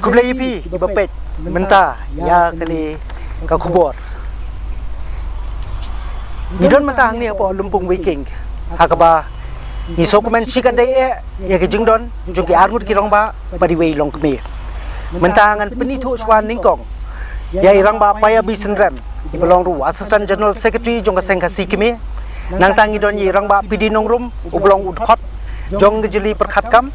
kublai pi ibapet menta ya kali ka kubor Nidon mentang ni apa lumpung wiking hakaba ni sokumen chikan dai ya ke jingdon jungki armut ki rongba padi wei long kemi mentangan penithu swan ningkong ya irang ba paya bisenrem ibelong ru assistant general secretary jongka sengkasi kemi nang tangi don irang ba pidi nongrum ubelong udkhot jong gejeli perkhat kam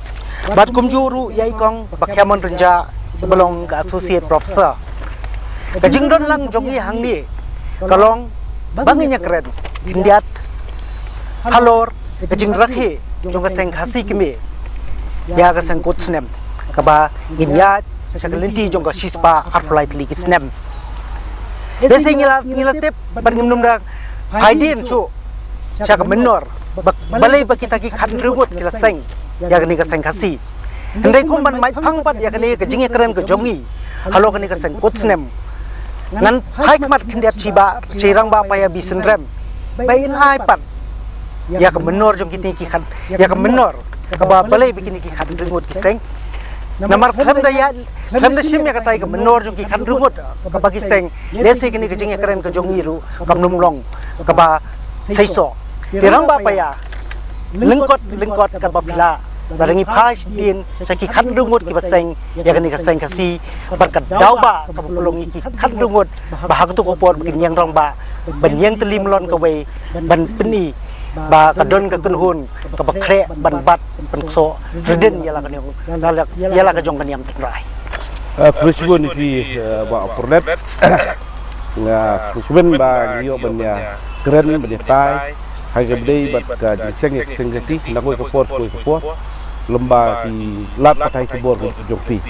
bat kumjuru ya ikong bakhamon renja ibelong ka associate professor ka jingdon lang jongi hangni kalong banginya keren kindiat halor kajing rakhi jong seng khasi kimi ya ga seng kot snem kaba imya sakalinti jong shispa arflight li snem dese ngila tep bangim numra haidin chu chak menor balai bakita ki khan rubut kila seng ya ga ni ga seng khasi ndai kumban mai phangpat ya ga ni kajing keren ka jongi halo ga ni ga seng kot snem ngan hai kmat kindiat ciba cirang ba paya bisenrem bayin ai pat ya ke menor jong kiti ki khan ya ke menor kaba balai bikin ki khan ringut ki seng namar kham da sim ya katai ke menor jong ki khan ringut kaba ki seng lesi kini ke jing keren ke jong iru kam numlong kaba seiso tirang ba paya lengkot kaba pila barangi phas din saki khan rungut ki baseng ya kani ka seng kasi barkat dauba ka pulong ki khan rungut bahag tu ko por bikin yang rong ba ban yang telim lon ka we ban peni ba ka don ka kunhun ka bakre ban bat ban so reden yala ka nyong yala ka jong kan yam trai presibun fi ba porlet nga presibun ba yo banya keren banya tai hai gabdei bat ka seng kasi nakoi ka por lemba di lat patai kubur jongpi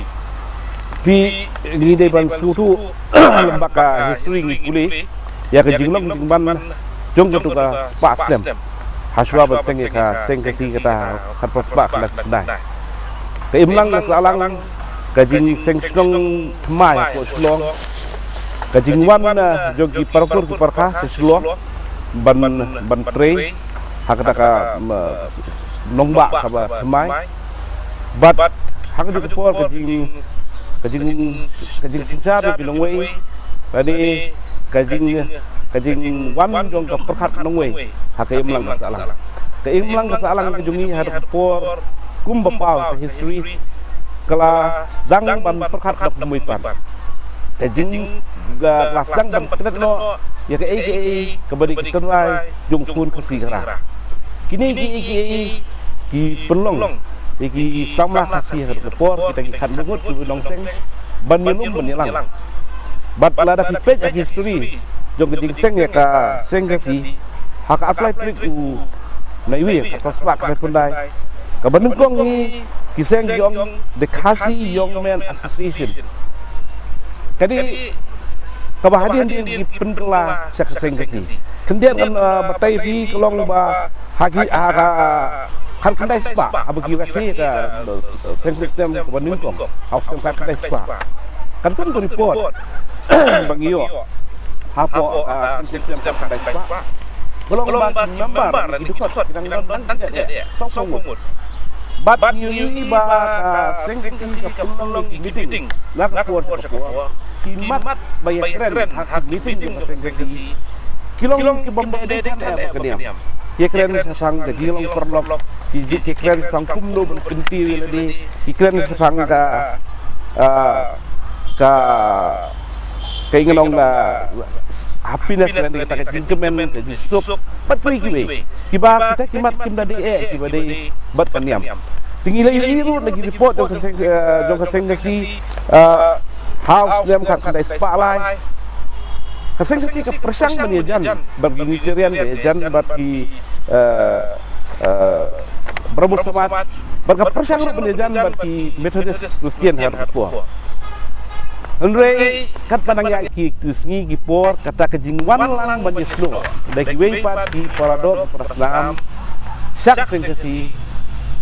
pi ngide ban sutu lemba ka history nguli ya ke jinglong jingban jong tu ka spa slam haswa ban seng ka seng kasi kata khat pas spa nak dai ke imlang salang ka jing seng snong thmai ko slong ka jingwan jogi parpur ki parkha slong ban tre hakata ka nongba kaba thmai bat hang du por kajing sinsa du bilongwei tadi kajing wan jong ka perkhat nongwei hakai imlang masalah ke imlang masalah ke jungi har por kum bapau history kala dang ban perkhat dok muitan kajing ga las dang ban kret no ya ke kebadi ketenrai jung pun kursi kara kini ki penlong ki sama kasih report kita ki khan bungut ki long seng ban yelum ban yelang bat lada pipet history jong ke seng ya ka seng kasi hak apply trik u naiwi ka paspak ka pundai ka banung kong ni ki seng yong the Khasi Young Men Association kadi kabahadian di pendela sak seng kasi kendian kan batai pi kelong ba hagi aga kan kandai spa abagi wakti ka system banding kong house kan kandai spa kan tu report bangio hapo system kandai spa kelong ba number itu kok kita nang dia song bat ni ba seng ka pelong meeting nak kuat ko kimat bayar keren hak meeting seng kasi kilong ki bomba de kan keniam ye keren sang de kilong perlok ki keren sang kumno ben kenti ladi ki keren sang ka keinginan happiness dan kita jingkemen ke sup patui ki kiba kita kimat kim dadi kiba dei bat keniam tinggi liru lagi report jong kaseng kasi house dem kat dai spa lai kaseng kasi ka persang menyejan bagi cerian jan bagi berebut semat berka persang menyejan bagi metodis Kristian har po Andre kat panang ya ki tusngi gipor kata kejingwan lang banjislo dai wei pat di paradok praslam syak seng kasi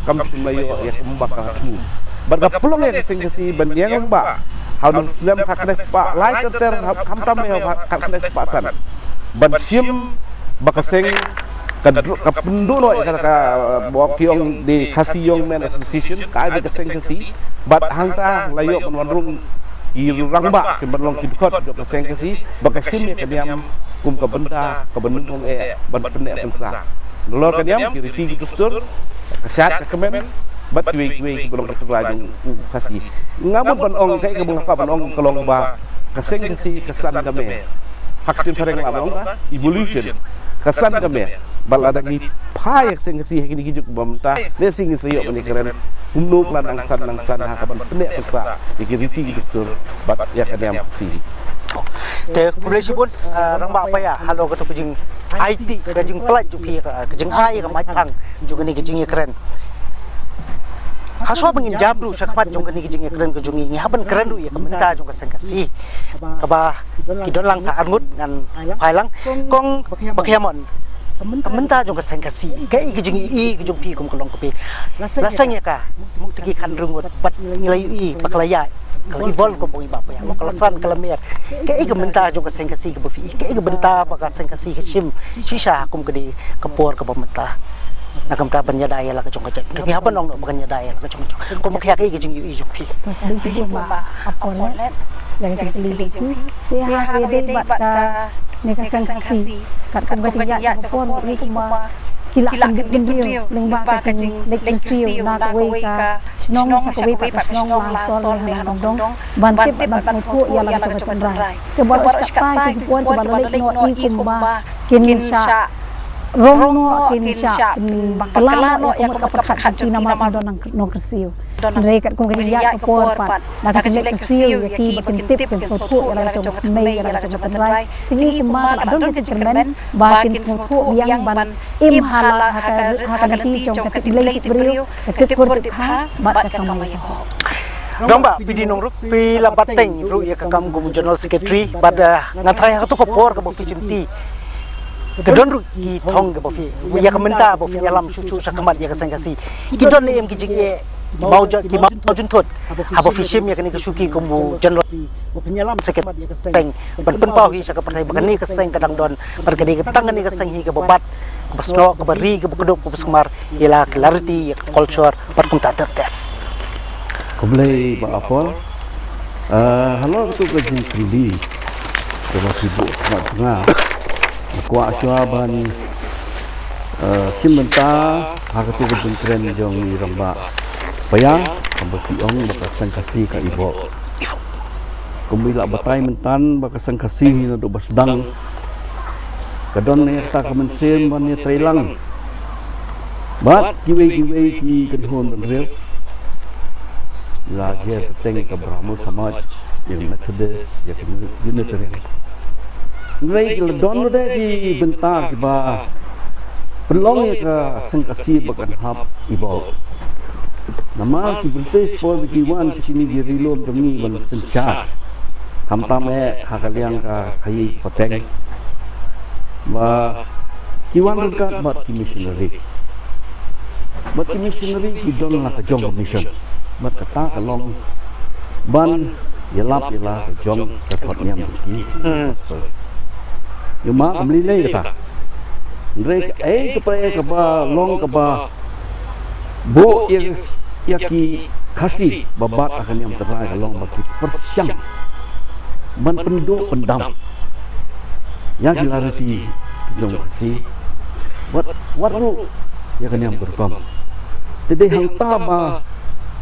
kam sumayo ya kumbaka tu berka pelong ya seng kasi banyang ba Haun Islam kaknes pa lai ter kam tam ya kaknes pa san ban sim bakaseng penduduk no kata bawa kiong di kasih yong men association kai be kaseng kasi bat hangta layok menwarung irang ba ke berlong kidkot do kaseng kasi bakasim ya kadiam kum ka benta ka benung ban penne pensa lor kadiam kiri tigi kustur kasyat ka kemen bat we belum kerajaan kasih ngabut banong kai ka bunga pa banong kalong ba kaseng kasi kesan kami hak tim fereng lamong ka evolution kesan kami balada ni payak sing kasi hini gijuk bamta ne sing sayo ni keren humnuk lan angsan ha kaban pene pesa ikiriti gitu bat ya kadam si te kulesi pun rang ba pa ya halo ka to kujing IT ka jing plat ju pi ka kujing ai ka mai pang ju ni kujing keren haswa bangin jabru sakmat jong ni kujing keren kujing ni haban keren ru ya kamenta jong ka sengkasi ka ba kidon lang sa arngut ngan pai lang kong bakhemon kamenta jong ka sengkasi kai kujing i kujing pi kum kolong kopi lasanya ka tegi kan rungut bat ngilai i baklaya kalau evolve ko pong iba pa yan makalasan kalamer kai kamenta jong ka sengkasi ka bafi kai benta pa ka sengkasi ka shim shisha kum kedi kapor ka bamenta nakamta banya daya la ka jong ka kaya haban ong banya daya la ka jong ko makya kai kujing i jong pi di sini ba apolet yang sekali itu dia hari bat ka neka sangkasi kat kum gajing ya pon ni kuma kila kan dio lengba ka jing lek siu na we ka snong sa we pa snong la sol ni halang dong bantip ban smutku ya la ka tan rai ke bol ska pai ti pon ke balolek no i kuma kinsha rono kinsha bakala no ya ka perkhat ti nama don no kersiu Dari kat kung kasi yak kapor pat nakasilek kasiu yaki bakintip kan smutku ya la coba mei ya la coba tanrai tingi kuma adon ka cermen bakin smutku yang ban im hala hakagati cong katik lei beriu katik kurtik ha bat ka kamay ho Gamba pidi nong ruk pi labateng ru ya kakam gum general secretary pada ngatrai ha to kapor ka bo cimti kedon ru ki thong ka bo fi ya kamenta bo fi alam susu sakamat ya kasangkasi kidon em ki jing mau ki mau juntut abo fishim ya kani kesuki kumbu general penyelam seketeng ban penpau hi saka partai bakani keseng kadang don bergadi ketangan ni keseng hi ke bobat basno ke beri ke keduk ke besmar ila clarity culture perkum tater ter Kublai ba apol halo tu ke jing krili coba sibuk mak tengah kuat syuaban simenta hak tu ke jing keren jong ni ramba payah ambaki ong bakasan kasih ka ibo kumila batai mentan bakasan kasih ni do basdang kadon ne ta kemensen ban ne trailang bat kiwe ki kenhon benrel la je peteng ka brahmo samaj yang methodist yang unitarian ngai ke don de ki bentar ki ba pelong ya ka sengkasi bakan hab ibo nama ki British por ki wan sini di rilom jami ban sensha kamtam hakaliang ka kai poteng ba ki wan ka bat ki missionary ki don la ka jong mission bat kata kalong ban yelap yela ka jong ka pot nyam ki yuma kamli le kata rek ka pa ka ba long ka ba bo yaki kasih babat akan yang terai kalong bagi persiang ban penduk pendam yang clarity jong kasih wat ru ya kan yang berkom tede hang taba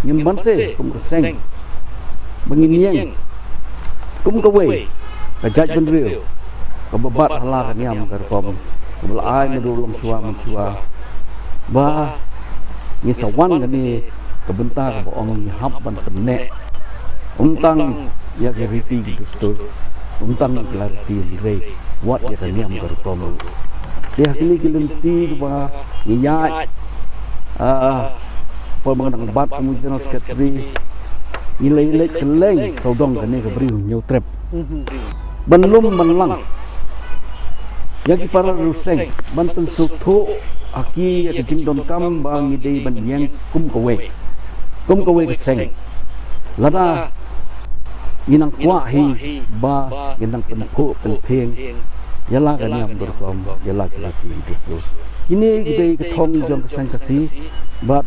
yang banse kum keseng banginiang kum kawe kajat benril kebabat halar kan yang berkom belai medulung suwa ba ni sawan gani kebentar boong hab ban penek untang ya geriti gusto untang clarity rei wat ya kaniam berkom dia kini gelenti ba niat pembangunan bat kemudian sekretari nilai keleng saudong kani keberi new trap belum menlang yang para ruseng banten sutu aki ya kecing don kam bang ide ban yang kum kawe keseng lada inang kwa hi ba inang penku penting Yalah kan yang berkom, yalah laki itu. Kini kita ketong jong kesang kasih, but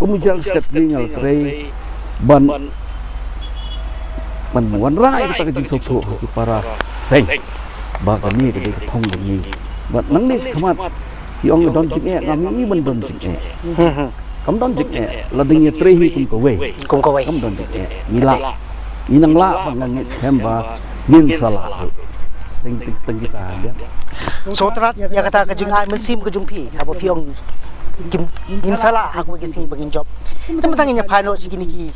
kumujal sekatling al kray ban wan rai kita kejing sopo para seng. Baga ni kita ketong begini, but nang ni kamat yang don jing kami ban don jing kam don jing lading ye trehi kum kowe kam don jing nila inang la ban nang hemba ngin salah. Teng kita dia. So terat ya kata kejung ai mensim kejung pi abo fiong kim in sala aku bagi sini bagi job. Teman nya pano sikini ki.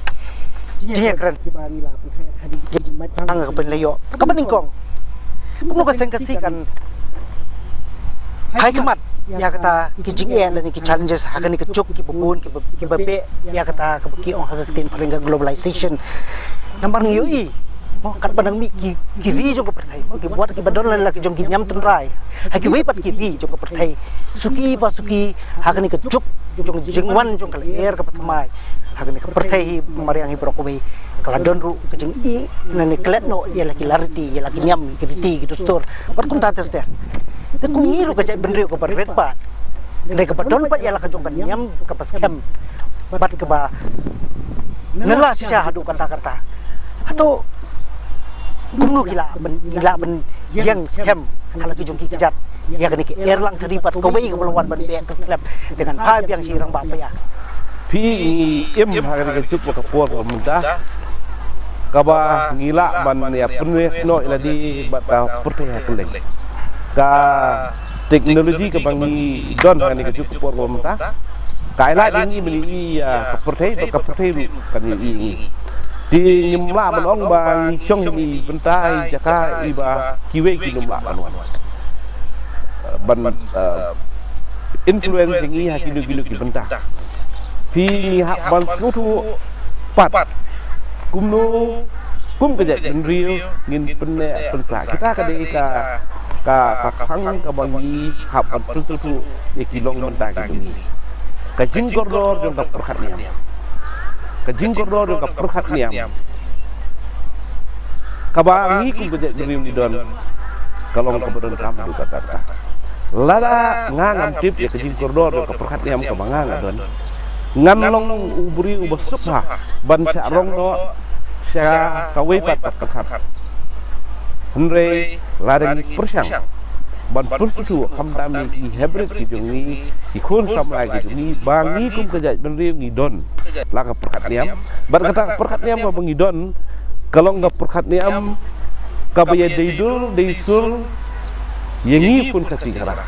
Jia kran ki bari la putre hadi kejing mai pang ka ben layo. Ka ben kong. Kamu ka seng kasikan. Hai kemat ya kata kejing la ni ki challenges hakani ke cuk ki bubun ki babe ya kata ka ki ong hak tin paling globalization. Nambar ngioi. Mo kat padang mi kiri jong pertai mo ki buat ki badon la ki jong ki nyam tenrai ha ki wepat kiri jong pertai suki pasuki hakani ke juk jong jengwan jong kala air ka patmai hakani ke pertai mariang hi brokobe kala don ru ke jeng i nani klet no ya laki lariti ya laki nyam kiriti gitu stor bar kum ta ter te kum ngiru ka jai benri ko parvet pa ne ka badon pa ya la ka jong nyam ka pas kem bat ke ba nela sisa hadu kata-kata atau kumnu gila ben yang scam kalau kijung kijat ya kan ki erlang teripat kowe ke pelawan ban be klub dengan pab yang sirang ba apa ya pi im hagan ke cuk ka puak muntah kaba ngila ban ya penuh no iladi bata putih peleng ka teknologi ke bangi don hagan ke cuk puak muntah kaila ini beli ya ka putih kan ini di nyemla menong bang syong ni bentai jaka iba kiwe ki nyemla ban influence ngi ha kilu ki bentah pi ni hak ban sutu pat kum kejat ben real ngin penne pensa kita ka de ka khang ka bangi hak ban sutu ye kilong bentah ki ni ka jingkordor jong ka perkhatnya kajing kordo ka perkhat niam kabangi ku gejek jering di don kalong ka bodon kam du kata lada ngangam tip ya kajing kordo ka perkhat niam ka banganga don nganlong ubri ubasukha ban sa rong no sa kawe pat perkhat henre ladang persyang ban persutu hamdami ki hybrid ki jongi ki khun samai ki jongi bangi kum kejat benri ngi don la ka perkat niam ban kata perkat niam ka bangi don kalau ka perkat niam ka baya deidul deisul yengi pun kasih kara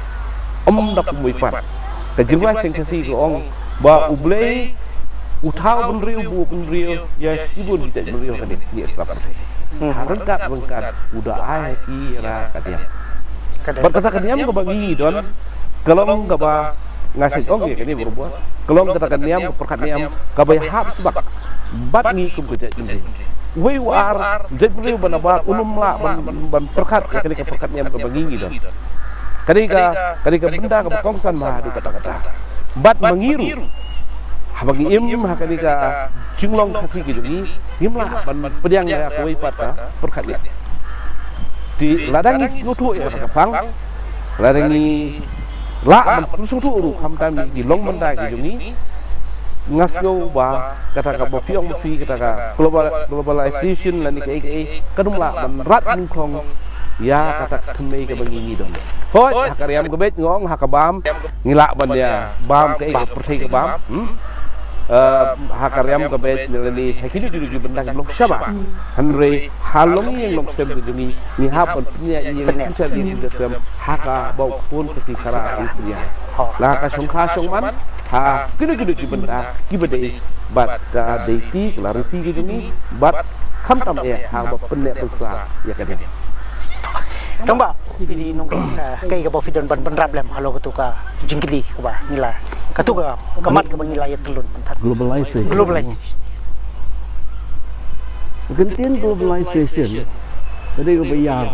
dak mui pat ka jirwa sing kasih ko ong ba ublei uthau benri ya sibun kita benri ka ni esap harengkat udah ai ki ra kadiam berkata keniam ke bagi don kalau nggak ba ngasih ong ya ini berbuat kalau kata keniam ke perkat niam ke bay hab sebab bat ngi kum kerja ini we war jadi banabar unum la ban perkat kali ke perkat niam ke bagi don kali ke benda ke kongsan mah du kata-kata bat mengiru habagi im hakani ka jinglong kasih gitu ni imlah ban pediang ya kowe pat perkat niam di ladangi sutu ya kapang ladangi la man sutu ru hamtan di long menda ki jungi ngasgo ba kata ka bopiong fi kata ka globalization lan ke kadum la man rat kong ya kata thmei ke bangi don hoi hakariam ke bet ngong hakabam ngila ban ya bam ke perthai ke bam hakariam ke bet ni hakidu di benda blok syaba hanre halong yang long sem ni ni hapon punya yang bisa di dalam haka bau pun ke kara dia la ka song man ha kidu di benda kibade bat ka deiti clarity ke ni bat kham tam e ha ba penne pensa ya kan dong ba pili nong kai ka bofidon ban problem halo ketuka jingkili ka ba ngila katuka kamat ka bangila ya telun globalization gantian globalization tadi ko bayar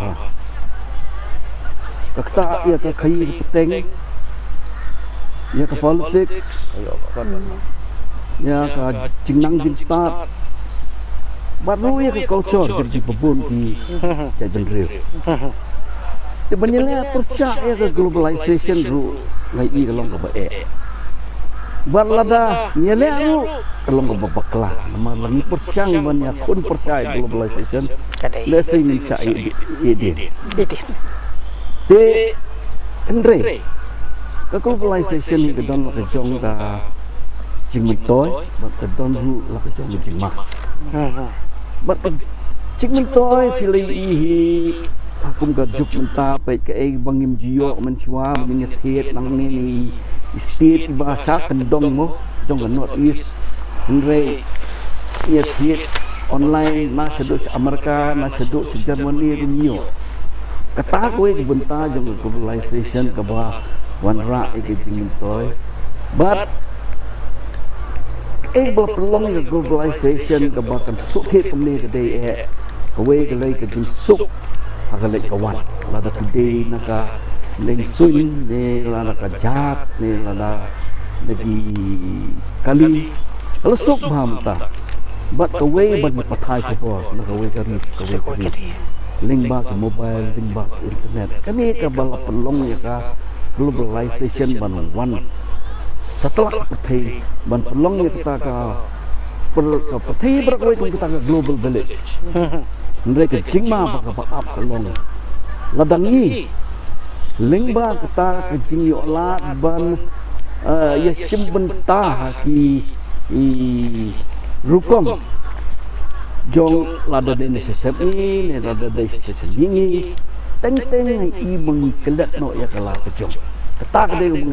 kakta ya ka kai peteng ya ka politics ya ka jingnang jing start baru ya ka culture jadi babun ki jadi real Sebenarnya percaya ke globalization ru ngai i kalong ka bae. Barlada nyele ru kalong ka babakla. Nama lagi persyang banyak kun percaya globalization. Kadai. Lesing insya ide. Ide. Te Andre. Ka globalization ni kedon ka jong ka jingmentoy, ba kedon ru la ka jong jingma. Ba jingmentoy pilih ihi Akum ka juk menta pai ka ei bangim jio menchua min thiet nang ni state bahasa kendong mo jong ka north east andre ye thiet online na sedu Amerika na sedu Germany rinyo kata koe ki benta jong globalization ka ba wanra e ke jing toy but ei bla pelong ka globalization ka ba kan su thiet komne ka dei e koe ka lei ka jing suk agalay kawan lada kuday naka lengsun ne lada kajat ne lada lagi kali alasok bhamta but kaway bag patay ko po nakaway ka ris kaway kari lingba ka mobile lingba ka internet kami ka bala pelong ya ka globalization ban one setelah patay ban pelong ya kita ka patay berakaway kung kita ka global village mereka jingma baka baap kalong ladangi lingba kata ke jingyo lat ban ya simbenta ki rukom jong lada de nesesemi ne lada de seselingi teng i mengi kelat no ya kala ke jong kata ke de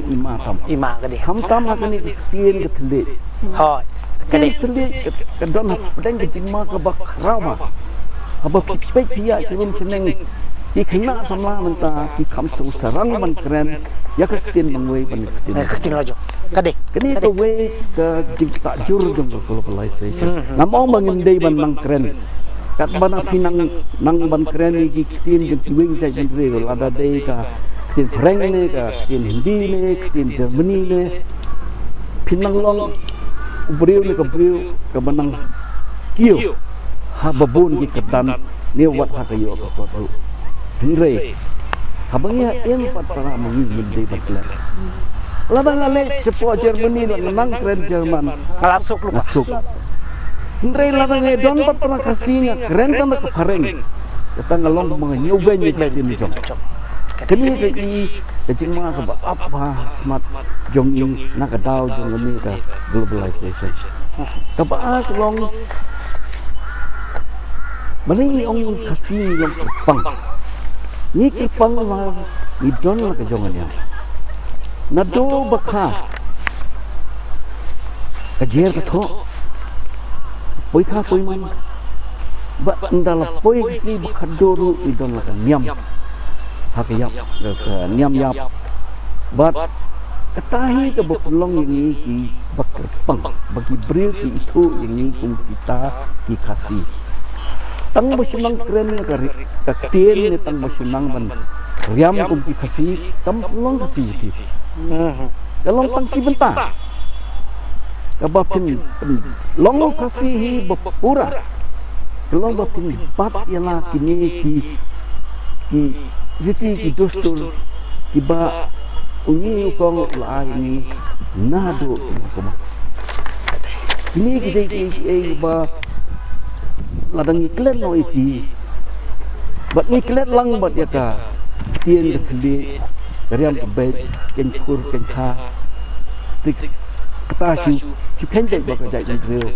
Ima kadai. ham tam akani tien ke tele Hoi. Kadai. tele ke don pedang ke jingma ke bakrama Aba pipek dia cilum ceneng di kena samla menta di kamsu sarang man keren ya ketin mangwe ban ketin Ketin lajo. Kadai. kini ke we ke tak jur jong globalization namong mangindai ban mang keren kat bana finang nang ban keren iki ketin jeng tiwing sai jendre ada dei ka ketin Frank ne ka ketin Hindi ne ketin Germany ne pinang long ubriu ne ka briu ka banang kio hababun ki kedan ni wat ha kayo ko ko hingre habangnya em pat para mengi mende bakla ladang ale sepo Germany nang keren Jerman Ngalasuk lupa. masuk hingre ladang e don pat para kasihnya keren tan ka pareng kata ngalong mga nyoba ni din jong kini ke i kecing ma ka apa mat jong yung nakadaw jong ni ka globalization ka ba long Maling ong kasih yang kepang, ni kepang mah idon lah kejongan yang. Nado bakha, kajer kato, poi kha poi man, ba ndala poi kisni bakha doru idon lah nyam, hakiyap, nyam yap, but katahi ke bakulong yang ki bakepang, bagi bril ki itu yang kum kita ki kasih. Tang masunang keren ka tien ni tang masunang ban riam kumpi kasi kam long kasi ti kalong tang si benta kabapin long kasi hi bapura kalong bapin bat yala kini ki yiti dostul kiba ungi ukong la ini nado kuma ini kita ba ladang iklan no iti bat iklan lang bat ya ka tien ke tli kariam ke baik ken kur ken kha tik kata su ken dai ba ka jai dan grill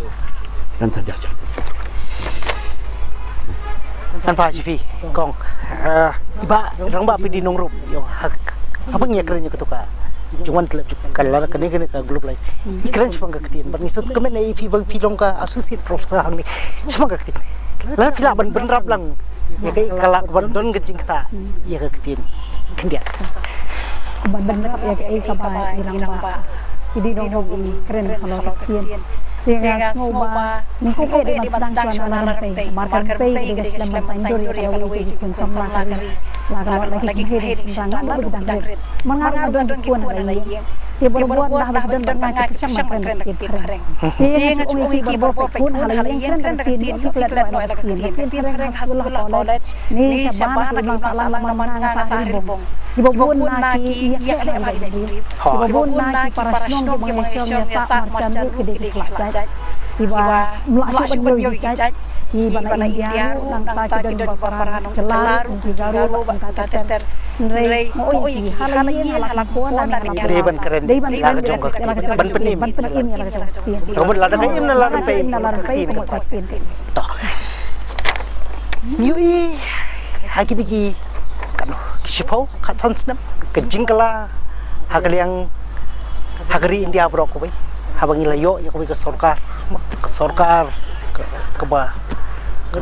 dan saja Tanpa cipi kong iba rang ba pidi nongrup yung hak abang ya keren ketuka cuman kalau kene ka globalize ikran cuma ka ketin ban isut kemen ai pi bang pilong ka associate professor hang ni cuma ka ketin la pila ban benrap lang ya kai kalak ban don kencing kita ya ka ketin kendia Kuban benrap ya kai ka ba ilang ba idi no ini keren kalau ketien Tiga semua ni ko di mas sedang suara pay markan pay di gas leman saindor ya wujud pun samla kali la kalau lagi kiri sedang ada bidang mangar adon kuan lagi dia berbuat dah dan dengan kecang makan tin pareng dia ngach umi ki berbuat pun hal yang keren tin ki pelat tin pareng sekolah college ni saban nang salah manang sa rimbong ibobun na ki iya ke mai sendiri ibobun na ki para syong ki mengesyong ya sa marcan lu ke dik lajaj tiba melaksuk ben yo jaj ki bana India nang ta ki don para celar ki garu ban ta ter rei mo ki halayen halak pon nang Dei ban keren laga jong ka ban penim ya laga jong kamun ladang im na ladang pe ko sa pin to niu i haki bigi kan sipau khatsan snam ke jingkala hakaliang hakari India bro ko bai habangi layo ya ko ke sorkar ke ba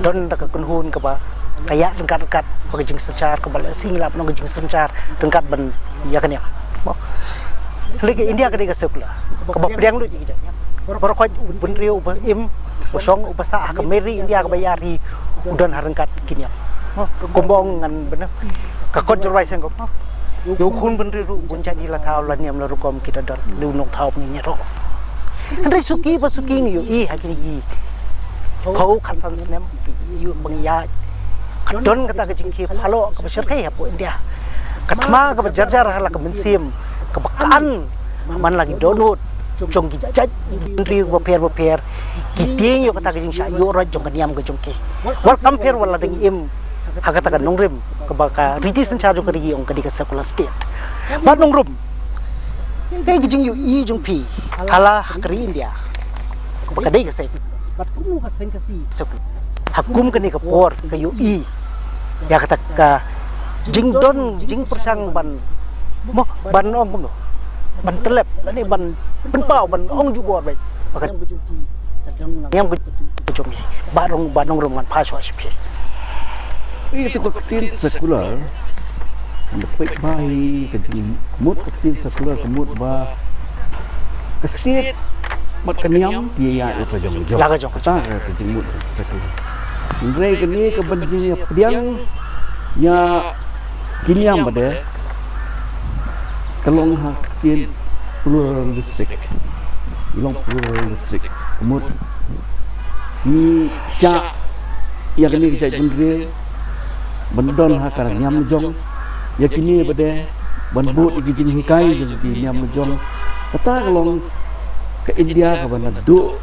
don da ka kunhun ke ba kayak dekat-dekat pagajing sencar ke bal sing lap no gajing sencar dekat ban ya kan ya mo lagi India ka diga sekula ke ba priang lu ji bro ko bun riu ba im bosong upasa ka meri India ka bayari udan harengkat kinya kombong ngan bener ka kon jorwai seng ko yo khun bun riu bun jadi la thau la niam la rukom kita dar lu nok thau ni ro andre suki pasuki yo i hakini i kau khatsan snem yu bangya kadon kata ke jingki phalo ke beserkai hapo India katma ke berjar-jar hala ke mensim ke bekan man lagi donut jong ki jaj riu beper kiting yo kata ke jing sya yo ra jong kaniam ke jongki wal compare wala ding im hakata ka nongrim ke baka riti sencha jo ke ri ong ke di ke sekolah state bat nongrum kai ke jing yu i jong pi hala kri India ke baka dei ke sai bat kumu ka seng kasi hakum kani ka por ka yu i ya kata ka jing don jing persang ban mo ban ong no ban telep lani ban pau ban ong ju bor bai maka yang bujumi barong banong roman paswa sipi itu ketin sekular lepek bayi ketin mut ketin sekular kemut ba kestit mat keniam dia ya ke jong laga jong ta ketin mut sekular Ndrei kini kebencian pediang ya kiniam pada kalong hakin pluralistik kemud ni sya ya kini kecai Ndrei bendon hakar nyam jong ya kini pada banbut ikijing hikai jadi nyam jong kata kalong ke India ke bana du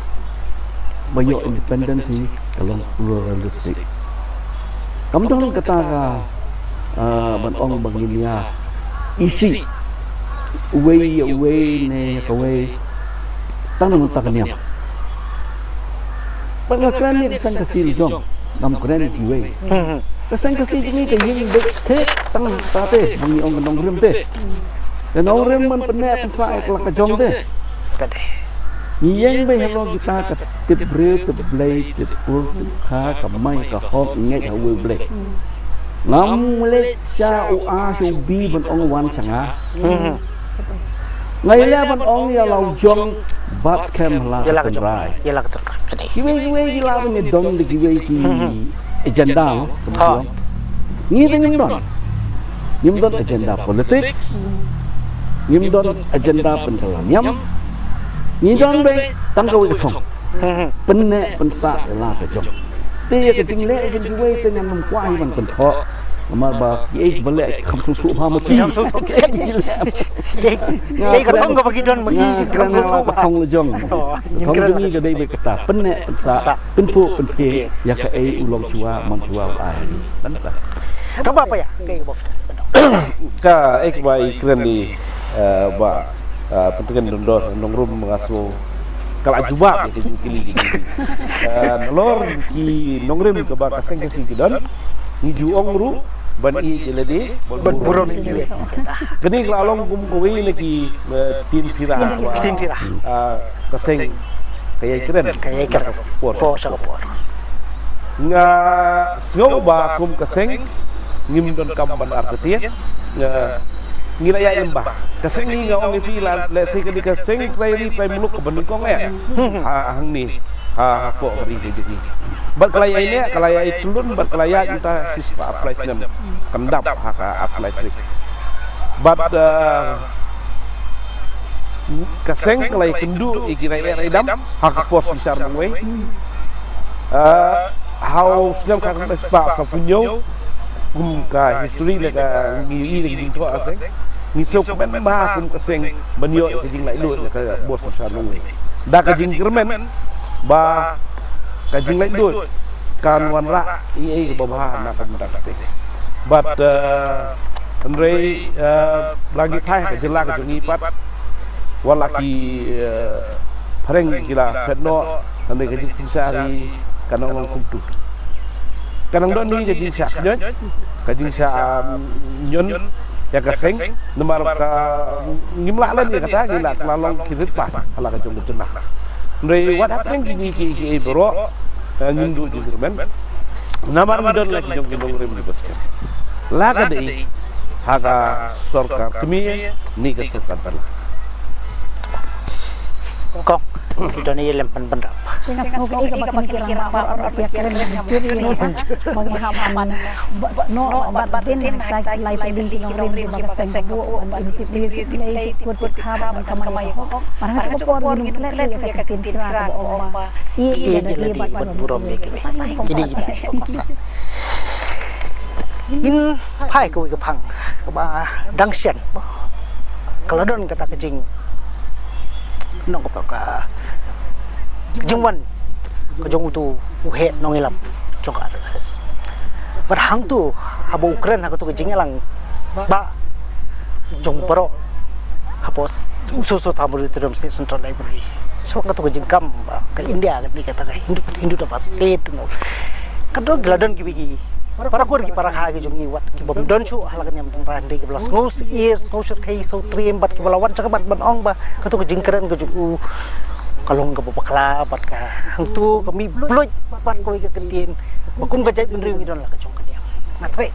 bayo independensi kalong pluralistik kamdong kata ka ban ong banginia isi way ne kaway tanong takanya pagkakran ni sang kasil jong nam kren ki way kasang kasil ni kaying tek tanong tate bangi ong kanong rim te kanong rim man pene pensa ek la ka jong te kade yang bay hello kita ke tip bre tip blay tip pur tip kha ka mai ka hok ngai ha we blay ngam le cha u a su bi ban ong wan changa ngai la ban ong ya lau jong bat scam la ya la ka rai ya la ka kade kiwe gila ban dong de kiwe ki agenda kemudian ni dengan don nimdon agenda politics nimdon agenda pendalam ni don be tanggawi ke thong penne pensa la ke jong te ke jing le jing ki we te nyam kwai ban pen tho ma ba ki bale kham su su ha ma ti kham su su cái thong ka bagi don bagi kham su su ba thong le jong thong jing ni ke dei be kata penne pensa pen pu pen pe ya ka ai ulong chua man chua ai dan ta ka ba pa ya kai bo ka ek bai kren ni ba pentingan dondor nongrum mengaso kala juba ke kili nolor ki nongrim ke ba kaseng ke sidon ni juong ru ban i jelede ban buron ni kini lalong kum kowe ni ki tin pira kaseng kaya keren por sa por nga snow ba kum kaseng ngim don kam ban artien ngira ya lembah kaseng ni ngau ngi pila le se ke kaseng trai muluk ke benung kong hang ni ha ko beri jadi bal kalaya ini kalaya itulun bal kalaya kita sispa apply senam kendap ha apply trik but kaseng kalai kendu ikirai idam hak pos besar mangwe how slam ka pa sa punyo ka history le ka ngi ni to aseng ni sok ben ba kum kaseng banyo ke jing lai lu le ka bos besar mangwe da ka jing germen ba ka jing lai lu kan wan ra i ke babahan na ka kaseng but Andre lagi thai ke jela ke jungi pat walaki pareng gila petno ande ke sisari kanong kumtu kanang don ni ke jinsa nyon ya ka seng nemar ka ngimla lan ni kata gila lalong kirit pa ala ka jung jenah Andre what happening ki bro nyundu jingmen namar midon lagi jung gendong rem di bosken laga dei haga sorkar kami ni ke sorkar kong kita ni lempan penrap Dengan semoga ika makin kirang mawar dia keren mencuri bagi haman no batin lai pedin tinong rim di baka sengbu intip lai kut ham kamay ho parang cukup por minum kler ya katin tira ko oma iya jadi buat burom ini jadi in pai ko ke phang ba dang sian kalau don kata kejing nong ko ka jungwan ko jong tu uhe nong ilap jong ka ses berhang tu habu ukren ha ko tu kejing lang ba jong pro hapos susu tabur itu dalam central library so ka tu kejing kam ba ka india ni kata ka hindu da fast state no kadon gladon ki para kur ki para kha ki jungi wat ki bom don chu halakan yang rande ki blas ngos ears ngos kai so trim bat ki balawan cakabat ban ong ba ka tu jingkeren ka ju kalong ka bakla bat ka hang tu kami bloy bat ko ka kentin bakum ka jai benri don la ka jong ka dia ngatre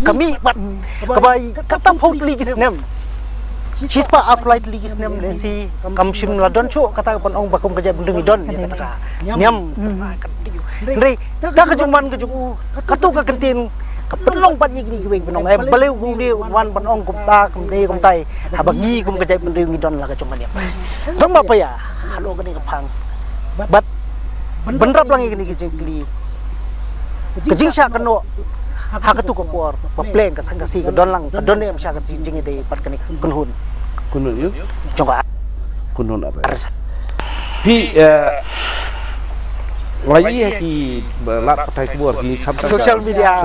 kami bat ka bai katam hot li gis nem Chispa uplight ligis nem si kamshim la don chu kata pan ong bakum ka jai benri don kata ka nyam Ndri, tak kejuman kejuku, katu ke kentin, kepenong pat yik ni penong, beliau budi wan penong kumta kumtai, habagi kum kejai pendiri ngidon lah kecuman dia. Rong apa ya? Halo kini kepang, bat benrap lagi kini kejengkli, kejing syak keno, hakatu kompor, bapleng kasangkasi kedon lang, kedon ni syak kejing ide pat kini kunhun, yuk, coba kunhun apa? Di lagi ki lat patai kubur ki social media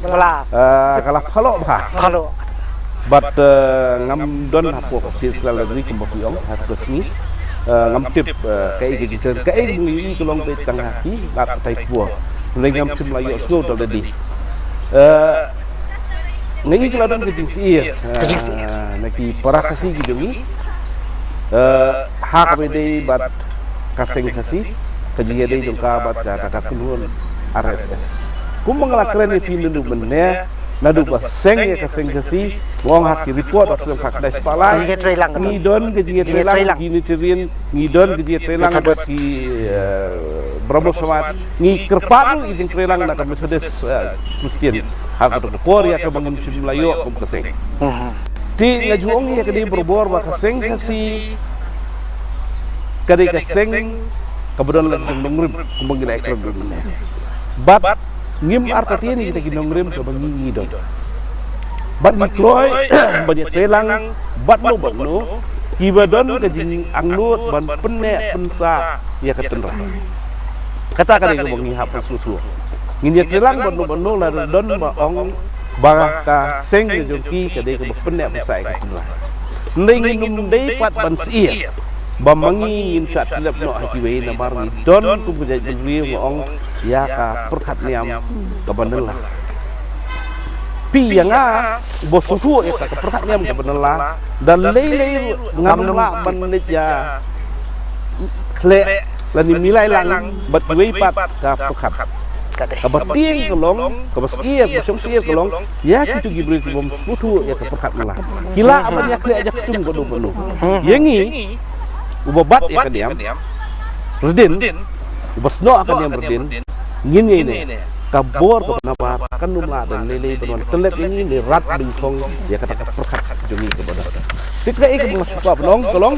lah kalau kalau but ngam don hapo stil selalu dari kembali ong harus ni ngam tip kai gitu kai bunyi kelong pe tengah ki lat patai kubur ngam tim layu slow tadi ngi kalau don ke jingsi naki para kasih gitu ni hak bede but kasing kasih kejadian ini jongka bat kata kunun RSS. Kumanglah keren ini pindu mennya, nadu baseng ya kaseng kasi, wong haki report atau hak das palai. Ngidon kejadian trailang, gini cerin, ngidon kejadian trailang bagi berapa semat, ngi kerpan izin trailang nak Mercedes miskin. Hak atau por ya kebangun Melayu kum kaseng. Ti ngajuong ya kedi berbor ba kaseng kasi, kedi kaseng kebetulan lagi nongrim kumbang gila ekor dulu. Bat ngim arti ini kita nongrim ke bangi dong. Bat mikroy banyak telang bat no kibadon ke jing anglut ban penek pensa ya ketenra. Kata kali kumbang ngihap susu. Nginjat telang ban no la don ba ong baka seng joki ke de ke penek pensa ya ketenra. Ndai num dei pat ban sia. Bamangi insat tidak no akiway na marmi don ku bujai beli ngong ya ka perkat niam ka bandela pi yang bosusu eta ka perkat niam ka bandela dan lei ngamna menit ya kle lan nilai lang bat we pat ka perkat ka bating kelong ka basia bosong sia kelong ya kitu gibri bom futu ya ka perkat mala kila abanya kle aja tum ko do yengi ubabat ya kan diam redin ubasno akan diam redin ngini ini kabor ko nabar kan numla dan lele benon telet ini ni rat bintong ya kata perkat jumi ke bodoh tika ik masuk apa penong tolong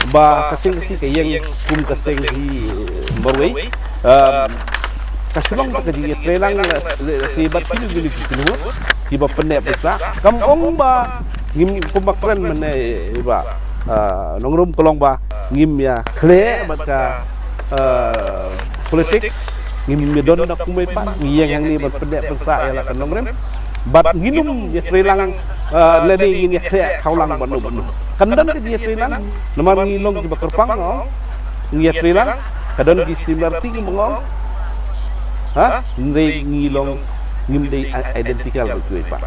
ba kasing kasi kayang kum kasing di Norway kasulong ta kadi trelang si bat kini gili kilo di ba penne pesa kampong ba ngim kumakran mane ba nongrum kolong ba ngim ya kle bat ka politik ngim don nak kumai pa ngiyang yang ni bat penne pesa ya la kanongrum bat nginum ya trelang leni ngin ya kle kaulang banu kandan ke dia trelang nomor ngilong di bakerpang no ngia trelang kadon di simerti mengong ha ndai ngilong ngimdai identikal betul pak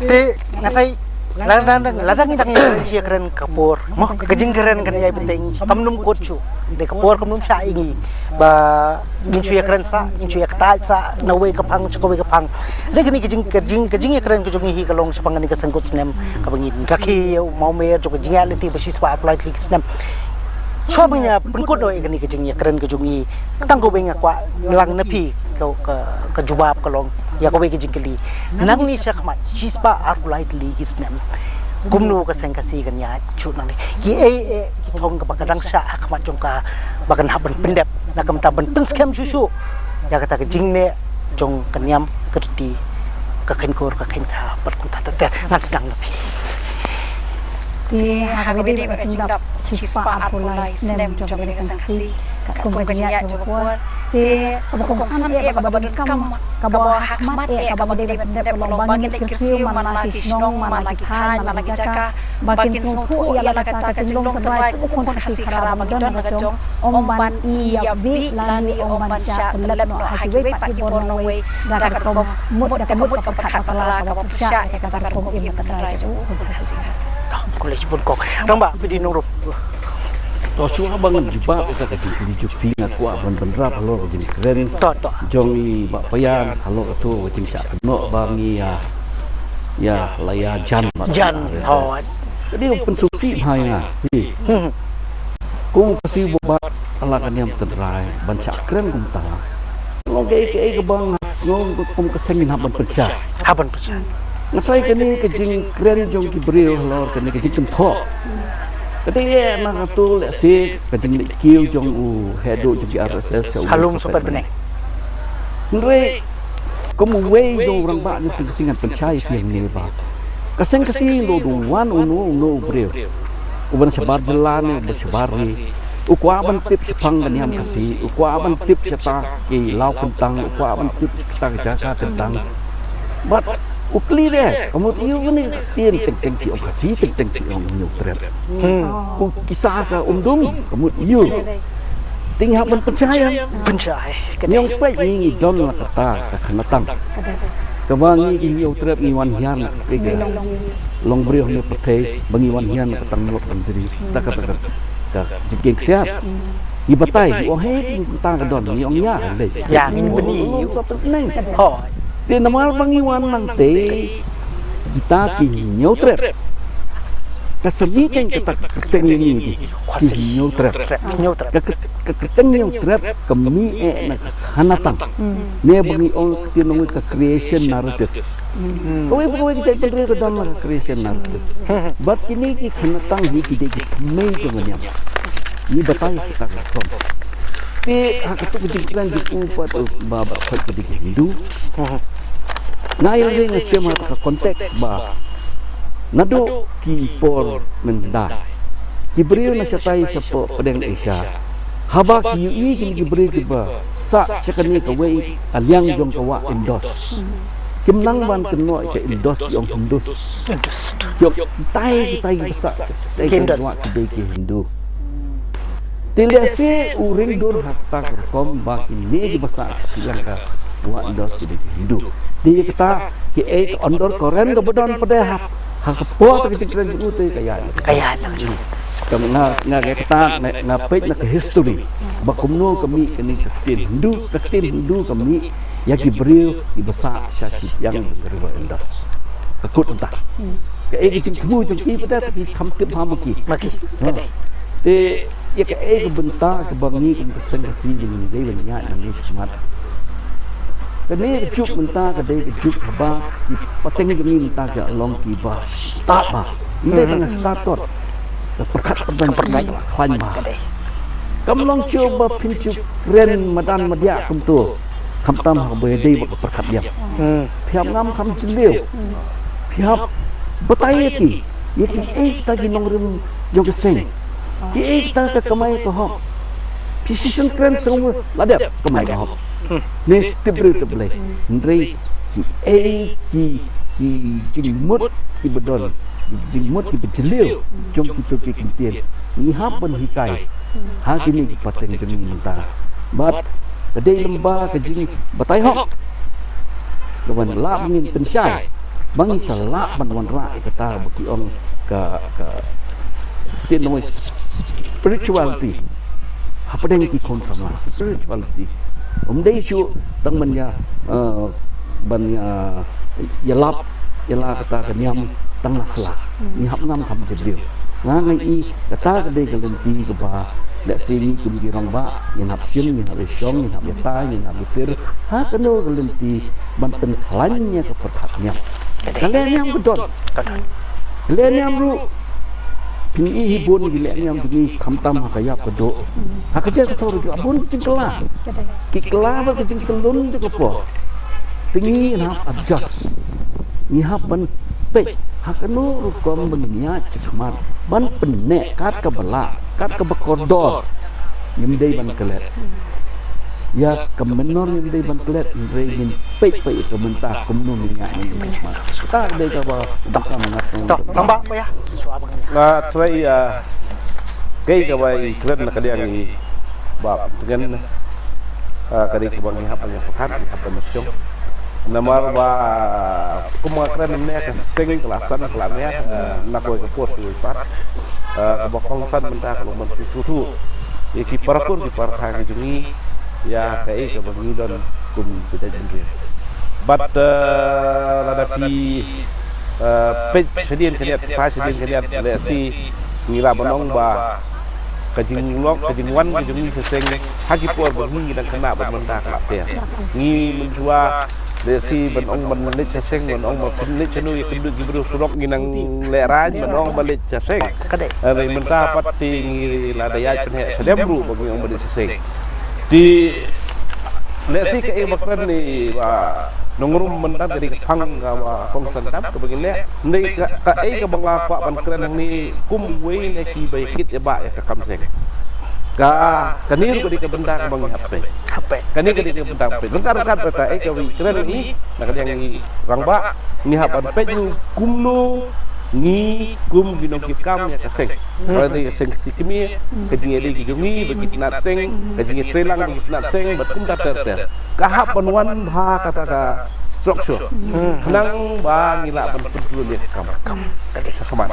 te ngatai ladang idang yang cia keren kapur mo kejing keren kan ya penting kamnum kocu de kapur kamnum sa ingi ba gincu ya keren sa gincu ya kata sa nawe kapang cokowe kapang de kini kejing ya keren kejung hi kalong sa pangani kasangkut snem kabangin kaki mau mer jo kejing ya leti besi spa apply klik snem Suaminya pengkut doi kini kejengnya keren kejungi tangko benga kwa lang napi ke jubab kalong ya ko be kejing keli nang ni syakmat chispa arkulai li gisnem kumnu ka sengkasi kan ya cut nang ki ki thong ka bakadang sya akmat jongka bakan haban pendep nakam taban penskem susu ya kata kejing ne jong kenyam kerti ka kenkur ka kenka berkunta ter ngan sedang napi di HKBD bercindap sispa apulai snem coba beri sanksi kat kumpulnya coba di kebukong ya kababan kam kabawa hakmat ya kababade bende pelombangin kersiu mana kisnong mana kithan mana caka bakin sutu ya la kata kacendong terbaik ukun kasih karama don gacong omban iya bi lani omban sya telat no hakiwe pak di bornowe dakat kom mut dakat mut kapat kepala kapat sya ya kata kom im kata ukun kasih Kulai pun kok, ramba pidi nurup. Tosu abang jubah kita kecil di jupi ngaku abang bener halo kecil keren. Toto. Jongi bak payan halo ketu kecil sak no bangi ya laya jan. Jan, hawat. Jadi open suksi hanya. Kum kasih buat alakan yang terderai bancak keren kum tang. Long ke bang ngong kum kesengin haban pesah. Haban pesah. Ngasai kini kejing keren jong kibril lor kini kejing kempok. Ketika nak tu lesi kejing kiu jong hedo jong RSS. Halum super benek. Nre kamu wei jong orang bak jong kesingan pencai piang ni ba. Kaseng kesing lo duan uno bril. Uban sebar jelan bersebar ni. Ukwaban tip sepang dan yang kasih. Ukwaban tip setak ki lau kentang. Ukwaban tip setak jaga tentang. But ukli deh, kamu tiu ni tian teng ki om kasih teng ki om nyutret. Kisah ka dum, kamu tiu. Tinggal percaya. Yang baik ni don lah kata kenatang. Kebangi ki nyutret ni wan hian tiga. Long brio ni pertai bangi wan hian ketang nyot penjeri. Tak kata jengking siap. Ibatai, oh hei tang kedon ni ong ya deh. Yang ini beni. Oh. Di nama pangiwan nanti kita kini nyotret. Kesemikan kita kerteng ini kini nyotret. Kerteng nyotret kami nak hanatang. Ni bagi orang ketinong ke creation narrative. Kau kita cakap ke dalam creation narrative. But kini kita hanatang ni kita main jangan yang. Ini betul kita lakukan. Tapi hak itu kejikiran jumpa bapa kerja Hindu. Nail dia ngasih mata konteks bah. Nado kipor mendai. Kibriu nasyatai siapa pedang Asia. Haba kiui kibriu kiba. Sa sekani kawai aliang jong kawa indos. Kimnang ban kenoi ke indos yang Hindus. Yok kita besar. Indos ke Hindu. Tilasi uring dur harta kerkom bagi ini besar silang ka buat indos di Hindu. Dia kata ki ondor koren ke bedon pada hak po tak kecil juga tu kaya lah ju. Kena kata ngapit nak history. Bakumno kami kini ketin Hindu kami yang Gibril di besar syasi yang berwa indos. Kekut entah. Kaya kecil temu jengki pada tapi kamtip hamaki. Maki. Kade. Ya ke bentar ke bangi ke sengkasi ini dia banyak nangis semat. Kini juk bentar ke dia juk ba pateng jemi bentar ke long ki ba start ba. Ini tengah start tot. perkat perdan Perdan. klan ba Kadai. kamlong coba pincu ren madan media kum tu kam tam ha be dei ba perkat dia phiap ngam kam chiliu phiap batai ki yeki ta gi nong rim jong ke seng ki ta ka kamai ko hop precision kren semua ladap kamai ko hop ni tibru teblai ndrei ki jingmut ki bedon jingmut ki bejliu jong kita ki kintien ni hapen hikai ha kini ki pateng jeng mentah bat kedai lembah ke jing batai hok kawan la ngin pensyai bangi salak ban wan ra kata bagi ong ka tin noise spirituality apa deng ki konsama spirituality dei chu tang manya ban yalap yala kata kenyam tang nasla ni hap ngam kam jebil ngai i kata kedai galenti ke ba dak sini kum girang ba ni hap sim ni hap syong ni hap yata ni hap bitir ha keno galenti ban pen klannya ke perkatnya kalian yang bedon kalian yang ru pini hibun gile yang jeni kamtam hakaya pedo hakaja ke tor abun cingkela kikela ba ke cingkelun je kepo tinggi na adjust ni hap ban pe hakano rukom bengnya cikmat ban penek kat ke belak kat ke bekordor yimdei ban kelet ya kemenor yimdei ban kelet regin pe ke mentah kumnu minyak ni cikmat tak dei ka ba tak mangasong Toh, lambak pa ya. Suwa bangnya. na try kay ka bay klan na kadiang ni ba dengan kadi ka bang ihap ang pakat ihap ang masyong namar ba kumakran ni ka sing kelasan kelamnya nakoy ka pos pat kabakong san mentah kalau menteri susu ya ki parakur ki parhang jungi ya kay ka bang idon kum beda jendri but ladapi pej sedien kaliat pa sedien kaliat le si ngira banong ba kajing lok kajing wan kajing ni seseng hagi por bangi dan kena bermenta kelap ya ngi menjua le si banong menlit seseng banong menlit cenu ya keduk gibru surok nginang le raj banong balik seseng Kadai. re menta pati ngi ladaya pen sedemru bagi ong balik seseng di le si ke bakran ni ba nongrum mentah dari kang ka kongsan tap ke begini ni ka ka bangla kwa ban kren ni kum we ne ki bai kit ya ba ya ka kam seng ka kanir beri ke benda bang hape HP. kanir ke di benda hape lengkar kan peta ka wi kren ni nak yang ni rang ba ni hapan pe kumno ni kum ginong ki kam ya ka seng kalau ni seng sikimi ke dingi di jungi bagi nat seng ke dingi trelang bagi nat seng bat kum ta ter kahap panwan bha kata ka structure nang ba ngila ban pedul ni kam Kadai. saman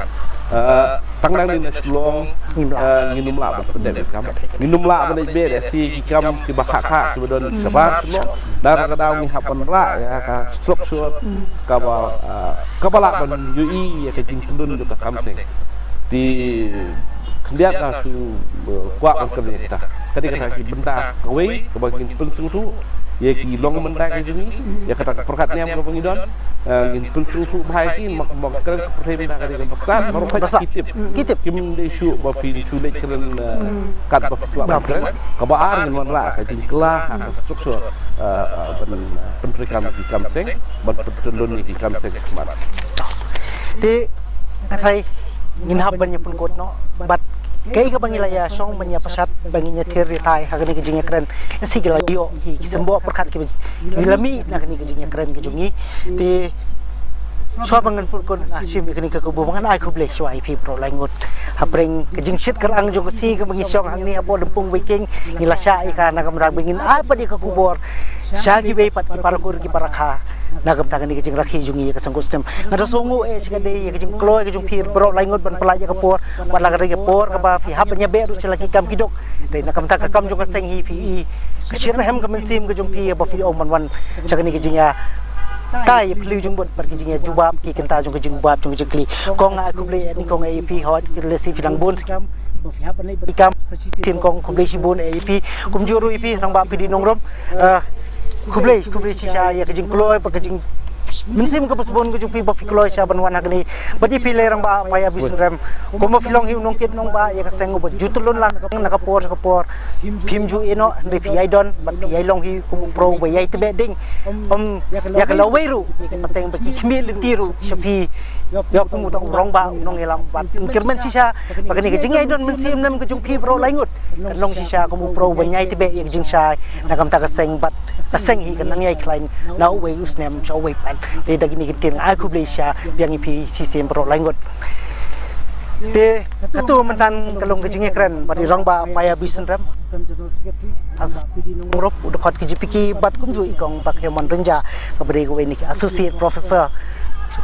tangnang ni naslong nginum la ban pedel kam nginum la ban be de si kam ki bakha kha ki bodon sabar lo dar ka daw ni hapan ra ya ka structure ka ba kabala ban ui ya ka jing pedun ka kam seng di kendiat ka su kwa ban kerja kita kadi kata ki benda kawai ke bagian pensung tu ya ki long benda ka jini ya kata perkatnya am ka pangidon ngin pensung tu bhai ki mak keren perhe benda ka di pastan baru ka kitip Kitip. kim de shu ba pi shu de keren kat ba tua keren ka ba ar ngin la ka jing kela ka struktur pentrikan di kamseng ban petulun di kamseng smart Ti katrai nginhap banyak pun kot no. But kay ka bangila ya song banya pasat banginya teri tai hagani ke jingnya keren si gila yo hi sembo perkat ke lami na kani ke jingnya keren ke jungi ti so bangan pun kon asim kani ke kubu bangan ai kuble so ai pi pro langut hapreng ke jing shit kerang jo si ke bangi song hang ni abo lempung wiking ngila sya ka na kamrag bangin ai pa di ke kubor sya gi be pat ki parakur ki parakha nagam tangan ni ke jing rakhi jungi ke sangko stem ngada songu sikade ke jing kloy ke jing pir bro langut ban pelaja ke por ban lagar ke por ke ba fi hap nya be ru celaki kam kidok dei nakam ta kam jong ka seng hi fi ke shir hem ke mensim ke jong pi ba fi om man chakani ke jing ya tai plu jung bot bar ke jing ya jubab ki kenta jong ke jing bab jong ke jing kli kong ai kuble ni kong ai pi hot ke le si fi dang bon skam ba fi hap ban lai kam tin kong kuble si bon ai pi kum juru pi rang ba pi di nongrom kuble chicha ya ke jing kloy pa ke jing Minsim ka pasbon ko jupi ba fikloy siya banwan hagni badi pile rang ba paya bisrem ko mo filong hiu nong kit nong ba ya ka sengo ba jutulon lang nakapor phim ju ino de pi ai don ba pi ai long hi ko pro ba yai tebe ding ya ka lawai ru ya pateng ba ki khmi litiru shapi ya ko mu tong rong ba nong elam ba kirmen sisa ba kani ka jingai don minsim nam ko jupi pro laingut kan long sisa ko mu pro ba nyai tebe ya jing sai nakam ta ka seng bat ka seng hi kan nang yai klein na we usnem so we pan te dagini kitin aku Malaysia yang ipi sistem pro laingot te katu mantan kalong kejinge keren badi rong ba paya bisen ram as ngorop udakot kijipiki bat kumju ikong pakai mon renja kabri ko ini associate professor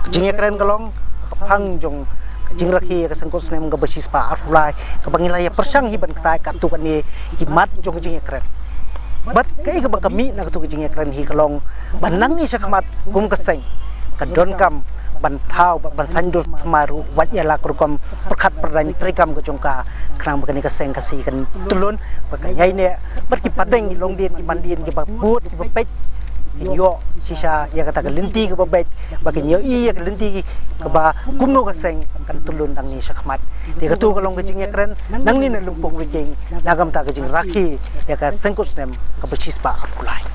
kejinge keren kalong kapang jong kejing rakhi ka sangkos nem ga basis pa arulai ka bangilaya persang hiban kata katu kan ni kimat jong kejinge keren bat kai ka bakami na katu kejinge keren hi kalong banang ni sakmat kum kaseng kadon kam ban thau ban sandur maru wat yala kurkom perkhat perdan trikam ko jongka krang bakani ka seng kasi kan tulun bakanyai ne bat ki padeng long din ki mandin ki babut ki babet yo sisa ya kata gelinti ke babet bakin yo i ya gelinti ke ba kumno ka seng kan tulun dang ni sakmat ti ka tu kalong kejing ya keren nang ni na lumpung wikeng nagam ta kejing rakhi ya ka sengkus nem ka besis pa apulai